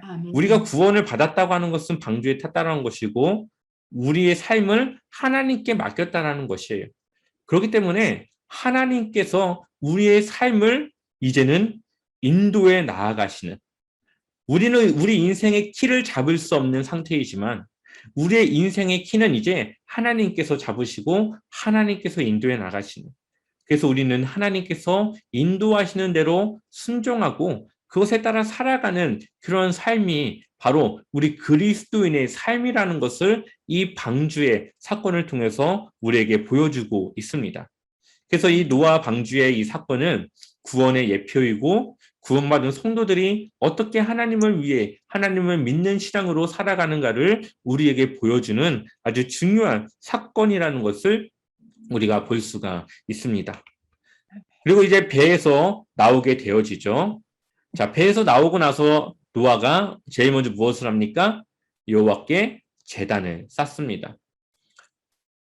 아멘. 우리가 구원을 받았다고 하는 것은 방주에 탔다는 것이고 우리의 삶을 하나님께 맡겼다는 것이에요. 그렇기 때문에 하나님께서 우리의 삶을 이제는 인도에 나아가시는, 우리는 우리 인생의 키를 잡을 수 없는 상태이지만 우리의 인생의 키는 이제 하나님께서 잡으시고 하나님께서 인도에 나가시는, 그래서 우리는 하나님께서 인도하시는 대로 순종하고 그것에 따라 살아가는 그런 삶이 바로 우리 그리스도인의 삶이라는 것을 이 방주의 사건을 통해서 우리에게 보여주고 있습니다. 그래서 이 노아 방주의 이 사건은 구원의 예표이고 구원받은 성도들이 어떻게 하나님을 위해 하나님을 믿는 신앙으로 살아가는가를 우리에게 보여주는 아주 중요한 사건이라는 것을 우리가 볼 수가 있습니다. 그리고 이제 배에서 나오게 되어지죠. 자, 배에서 나오고 나서 노아가 제일 먼저 무엇을 합니까? 여호와께 제단을 쌓습니다.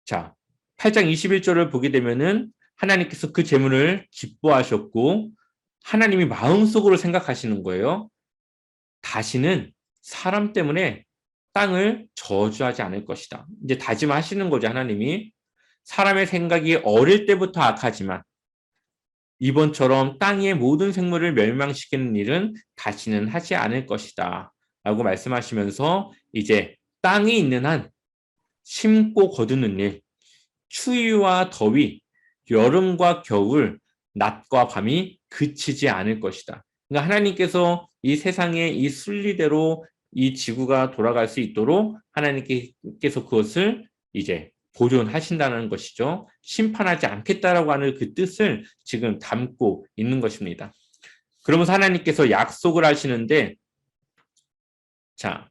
자, 8장 21절을 보게 되면은 하나님께서 그 제물을 기뻐하셨고 하나님이 마음속으로 생각하시는 거예요. 다시는 사람 때문에 땅을 저주하지 않을 것이다. 이제 다짐하시는 거죠, 하나님이. 사람의 생각이 어릴 때부터 악하지만 이번처럼 땅의 모든 생물을 멸망시키는 일은 다시는 하지 않을 것이다. 라고 말씀하시면서 이제 땅이 있는 한 심고 거두는 일, 추위와 더위, 여름과 겨울, 낮과 밤이 그치지 않을 것이다. 그러니까 하나님께서 이 세상의 이 순리대로 이 지구가 돌아갈 수 있도록 하나님께서 그것을 이제 보존하신다는 것이죠. 심판하지 않겠다라고 하는 그 뜻을 지금 담고 있는 것입니다. 그러면서 하나님께서 약속을 하시는데, 자,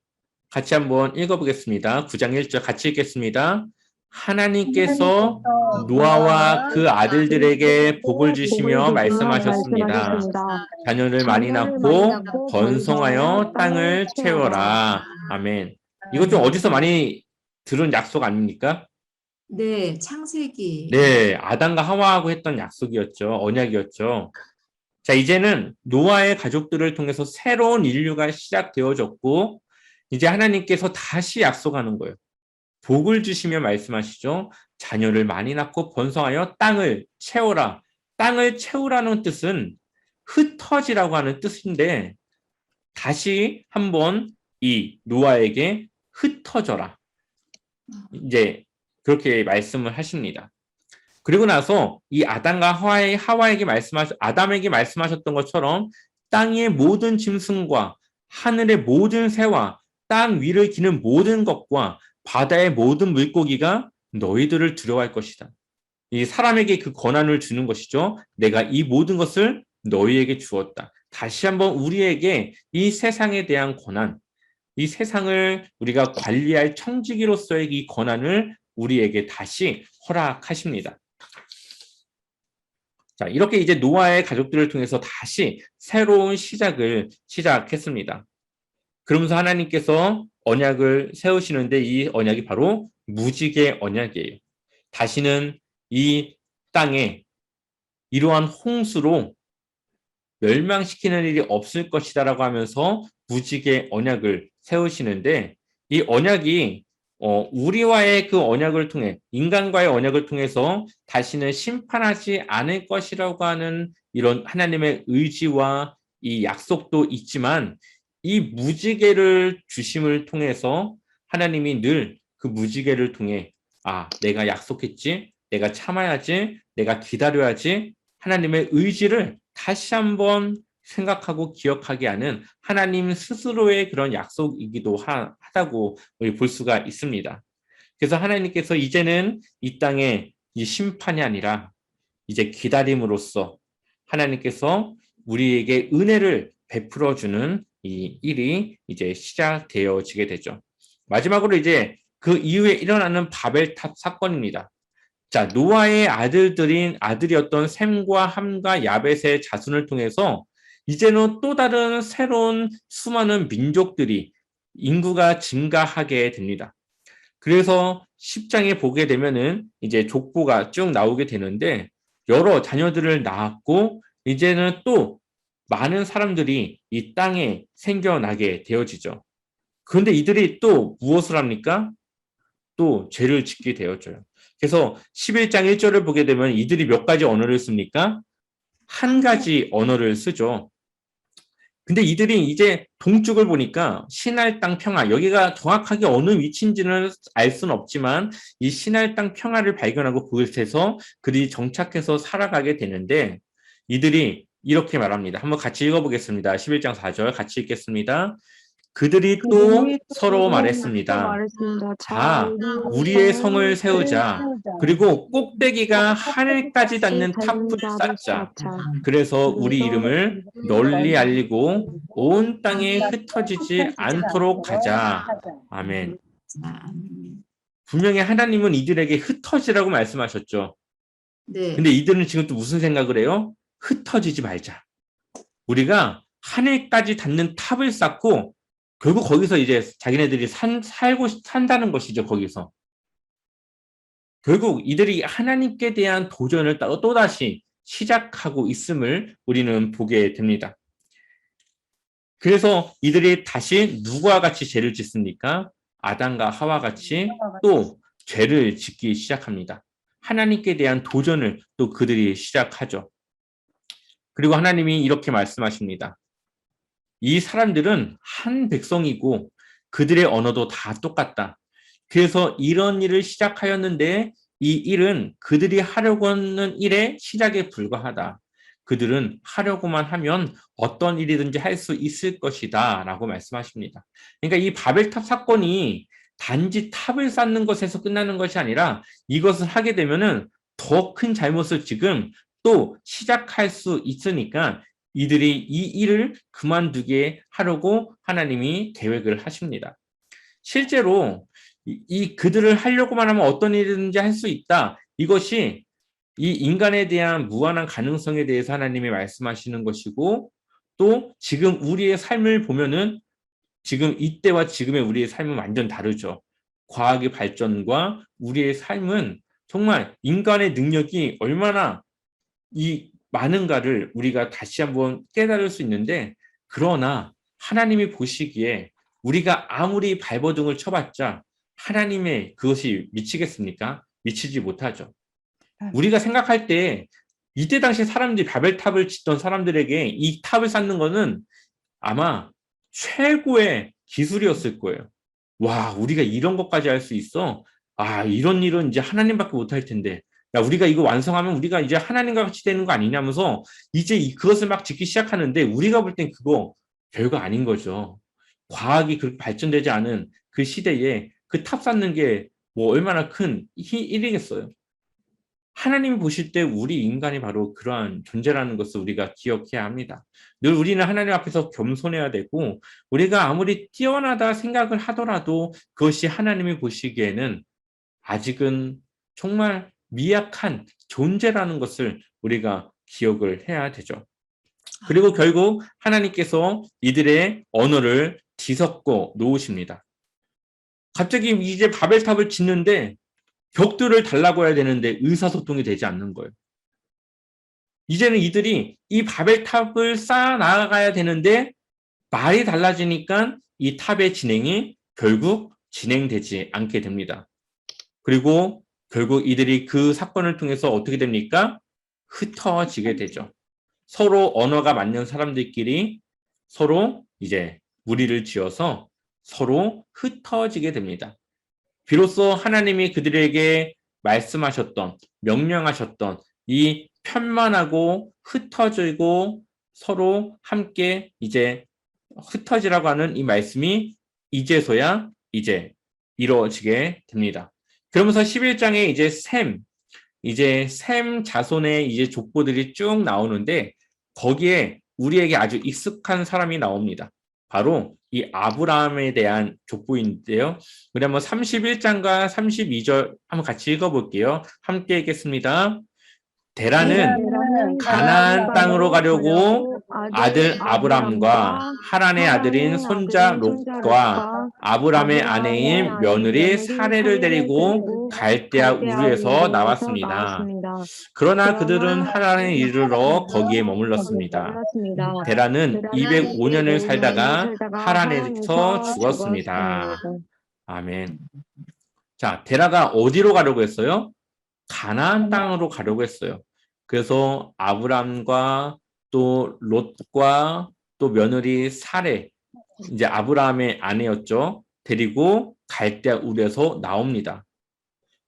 같이 한번 읽어보겠습니다. 9장 1절 같이 읽겠습니다. 하나님께서 노아와 그 아들들에게 복을 주시며 말씀하셨습니다. 자녀를 많이 낳고 번성하여 땅을 채워라. 아멘. 이것 좀 어디서 많이 들은 약속 아닙니까? 네, 창세기. 네, 아담과 하와하고 했던 약속이었죠. 언약이었죠. 자, 이제는 노아의 가족들을 통해서 새로운 인류가 시작되어졌고 이제 하나님께서 다시 약속하는 거예요. 복을 주시며 말씀하시죠. 자녀를 많이 낳고 번성하여 땅을 채워라. 땅을 채우라는 뜻은 흩어지라고 하는 뜻인데 다시 한번 이 노아에게 흩어져라. 이제 그렇게 말씀을 하십니다. 그리고 나서 이 아담과 하와에게 아담에게 말씀하셨던 것처럼 땅의 모든 짐승과 하늘의 모든 새와 땅 위를 기는 모든 것과 바다의 모든 물고기가 너희들을 두려워할 것이다. 이 사람에게 그 권한을 주는 것이죠. 내가 이 모든 것을 너희에게 주었다. 다시 한번 우리에게 이 세상에 대한 권한, 이 세상을 우리가 관리할 청지기로서의 이 권한을 우리에게 다시 허락하십니다. 자, 이렇게 이제 노아의 가족들을 통해서 다시 새로운 시작을 시작했습니다. 그러면서 하나님께서 언약을 세우시는데 이 언약이 바로 무지개 언약이에요. 다시는 이 땅에 이러한 홍수로 멸망시키는 일이 없을 것이다라고 하면서 무지개 언약을 세우시는데, 이 언약이 우리와의 그 언약을 통해, 인간과의 언약을 통해서 다시는 심판하지 않을 것이라고 하는 이런 하나님의 의지와 이 약속도 있지만, 이 무지개를 주심을 통해서 하나님이 늘 그 무지개를 통해 내가 약속했지, 내가 참아야지, 내가 기다려야지, 하나님의 의지를 다시 한번 생각하고 기억하게 하는 하나님 스스로의 그런 약속이기도 하다고 우리 볼 수가 있습니다. 그래서 하나님께서 이제는 이 땅에 이 심판이 아니라 이제 기다림으로써 하나님께서 우리에게 은혜를 베풀어 주는 이 일이 이제 시작되어지게 되죠. 마지막으로 이제 그 이후에 일어나는 바벨탑 사건입니다. 자, 노아의 아들이었던 셈과 함과 야벳의 자손을 통해서 이제는 또 다른 새로운 수많은 민족들이 인구가 증가하게 됩니다. 그래서 10장에 보게 되면은 이제 족보가 쭉 나오게 되는데, 여러 자녀들을 낳았고 이제는 또 많은 사람들이 이 땅에 생겨나게 되어지죠. 그런데 이들이 또 무엇을 합니까? 또 죄를 짓게 되어져요. 그래서 11장 1절을 보게 되면 이들이 몇 가지 언어를 씁니까? 한 가지 언어를 쓰죠. 근데 이들이 이제 동쪽을 보니까 신할 땅 평화, 여기가 정확하게 어느 위치인지는 알 수는 없지만 이 신할 땅 평화를 발견하고 그곳에서 그들이 정착해서 살아가게 되는데, 이들이 이렇게 말합니다. 한번 같이 읽어보겠습니다. 11장 4절 같이 읽겠습니다. 그들이 또 서로 말했습니다. 자, 우리의 성을 세우자. 그리고 꼭대기가 하늘까지 닿는 탑을 쌓자. 그래서 우리 이름을 널리 알리고 온 땅에 흩어지지 않도록 하자. 아멘. 분명히 하나님은 이들에게 흩어지라고 말씀하셨죠. 네. 근데 이들은 지금 또 무슨 생각을 해요? 흩어지지 말자. 우리가 하늘까지 닿는 탑을 쌓고 결국 거기서 이제 자기네들이 산다는 것이죠, 거기서. 결국 이들이 하나님께 대한 도전을 또다시 시작하고 있음을 우리는 보게 됩니다. 그래서 이들이 다시 누구와 같이 죄를 짓습니까? 아담과 하와 같이 또 죄를 짓기 시작합니다. 하나님께 대한 도전을 또 그들이 시작하죠. 그리고 하나님이 이렇게 말씀하십니다. 이 사람들은 한 백성이고 그들의 언어도 다 똑같다. 그래서 이런 일을 시작하였는데 이 일은 그들이 하려고 하는 일의 시작에 불과하다. 그들은 하려고만 하면 어떤 일이든지 할 수 있을 것이다 라고 말씀하십니다. 그러니까 이 바벨탑 사건이 단지 탑을 쌓는 것에서 끝나는 것이 아니라 이것을 하게 되면은 더 큰 잘못을 지금 또 시작할 수 있으니까 이들이 이 일을 그만두게 하려고 하나님이 계획을 하십니다. 실제로 이 그들을 하려고만 하면 어떤 일이든지 할 수 있다. 이것이 이 인간에 대한 무한한 가능성에 대해서 하나님이 말씀하시는 것이고, 또 지금 우리의 삶을 보면은 지금 이때와 지금의 우리의 삶은 완전 다르죠. 과학의 발전과 우리의 삶은 정말 인간의 능력이 얼마나 이 많은가를 우리가 다시 한번 깨달을 수 있는데, 그러나 하나님이 보시기에 우리가 아무리 발버둥을 쳐봤자 하나님의 그것이 미치겠습니까? 미치지 못하죠. 우리가 생각할 때 이때 당시 사람들이 바벨탑을 짓던 사람들에게 이 탑을 쌓는 거는 아마 최고의 기술이었을 거예요. 와, 우리가 이런 것까지 할 수 있어? 이런 일은 이제 하나님밖에 못할 텐데. 야, 우리가 이거 완성하면 우리가 이제 하나님과 같이 되는 거 아니냐면서 이제 그것을 막 짓기 시작하는데, 우리가 볼 땐 그거 별거 아닌 거죠. 과학이 그렇게 발전되지 않은 그 시대에 그 탑 쌓는 게 뭐 얼마나 큰 일이겠어요. 하나님이 보실 때 우리 인간이 바로 그러한 존재라는 것을 우리가 기억해야 합니다. 늘 우리는 하나님 앞에서 겸손해야 되고, 우리가 아무리 뛰어나다 생각을 하더라도 그것이 하나님이 보시기에는 아직은 정말 미약한 존재라는 것을 우리가 기억을 해야 되죠. 그리고 결국 하나님께서 이들의 언어를 뒤섞어 놓으십니다. 갑자기 이제 바벨탑을 짓는데 벽돌을 달라고 해야 되는데 의사소통이 되지 않는 거예요. 이제는 이들이 이 바벨탑을 쌓아 나가야 되는데 말이 달라지니까 이 탑의 진행이 결국 진행되지 않게 됩니다. 그리고 결국 이들이 그 사건을 통해서 어떻게 됩니까? 흩어지게 되죠. 서로 언어가 맞는 사람들끼리 서로 이제 무리를 지어서 서로 흩어지게 됩니다. 비로소 하나님이 그들에게 말씀하셨던, 명령하셨던 이 편만하고 흩어지고 서로 함께 이제 흩어지라고 하는 이 말씀이 이제서야 이제 이루어지게 됩니다. 그러면서 11장에 이제 셈 자손의 이제 족보들이 쭉 나오는데 거기에 우리에게 아주 익숙한 사람이 나옵니다. 바로 이 아브라함에 대한 족보인데요. 우리 한번 31장과 32절 한번 같이 읽어볼게요. 함께 읽겠습니다. 데라는 가나안 땅으로 가려고 아들 아브람과 하란의 아들인 손자 롯과 아브람의 아내인 며느리 사레를 데리고 갈대아 우르에서 나왔습니다. 그러나 그들은 하란에 이르러 거기에 머물렀습니다. 데라는 205년을 살다가 하란에서 죽었습니다. 아멘. 자, 데라가 어디로 가려고 했어요? 가나안 땅으로 가려고 했어요. 그래서 아브람과 또 롯과 또 며느리 사레, 이제 아브라함의 아내였죠. 데리고 갈대아 우르에서 나옵니다.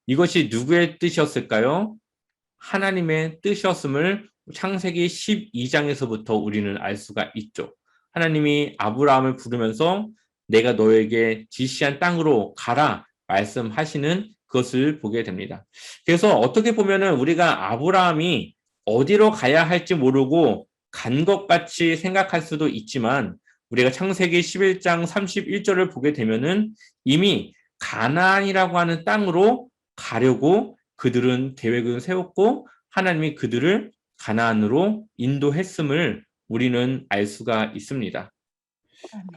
이것이 누구의 뜻이었을까요? 하나님의 뜻이었음을 창세기 12장에서부터 우리는 알 수가 있죠. 하나님이 아브라함을 부르면서 내가 너에게 지시한 땅으로 가라 말씀하시는 그것을 보게 됩니다. 그래서 어떻게 보면은 우리가 아브라함이 어디로 가야 할지 모르고 간 것 같이 생각할 수도 있지만 우리가 창세기 11장 31절을 보게 되면은 이미 가나안이라고 하는 땅으로 가려고 그들은 계획을 세웠고 하나님이 그들을 가나안으로 인도했음을 우리는 알 수가 있습니다.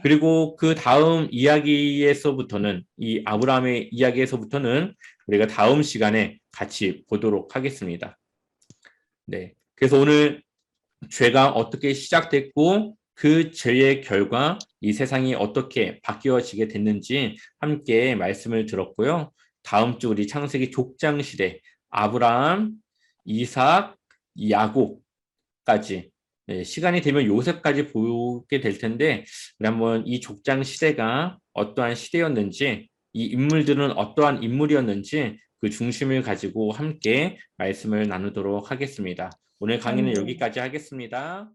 그리고 그 다음 이야기에서부터는 이 아브라함의 이야기에서부터는 우리가 다음 시간에 같이 보도록 하겠습니다. 네. 그래서 오늘 죄가 어떻게 시작됐고 그 죄의 결과 이 세상이 어떻게 바뀌어지게 됐는지 함께 말씀을 들었고요. 다음 주 우리 창세기 족장 시대 아브라함, 이삭, 야곱까지 시간이 되면 요셉까지 보게 될 텐데 우리 한번 이 족장 시대가 어떠한 시대였는지 이 인물들은 어떠한 인물이었는지 그 중심을 가지고 함께 말씀을 나누도록 하겠습니다. 오늘 강의는 여기까지 하겠습니다.